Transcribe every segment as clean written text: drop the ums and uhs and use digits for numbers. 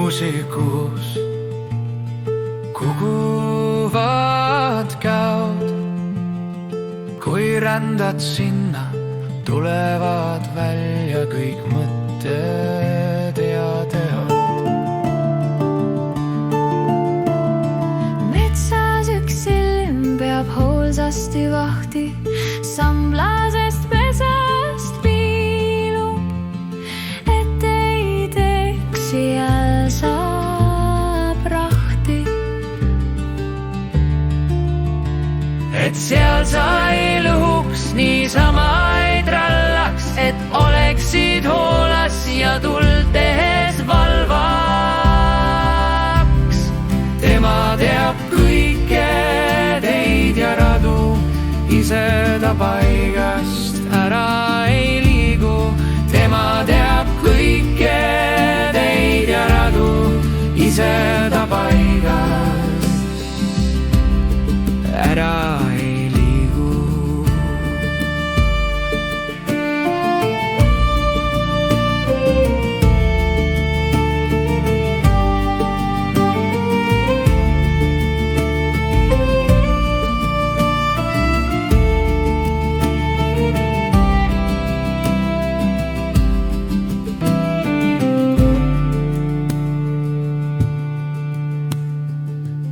Kuusikus kukuvad käod, kui rändad sinna, tulevad välja kõik mõtted ja teod. Metsas üks silm peab hoolsasti vahti, samblasest pesast piilub, et ei teeks iial saab rahti. Et seal sa ei lõhuks, niisama ei trallaks, et oleksid hoolas ja tuld tehes valvaks. Tema teab kõike teid ja radu, ise ta paigast ära ei liigu. Tema teab kõike teid ja radu, ise ta paigast ära ei liigu.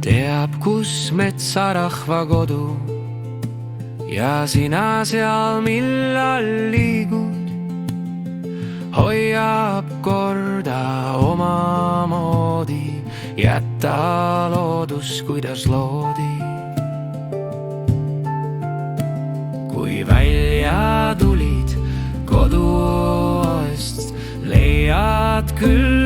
Teab, kus metsarahva kodu ja sina seal millal liigud. Hoiab korda omamoodi, jätta loodus, kuidas loodi. Kui välja tulid koduoest, leiad küll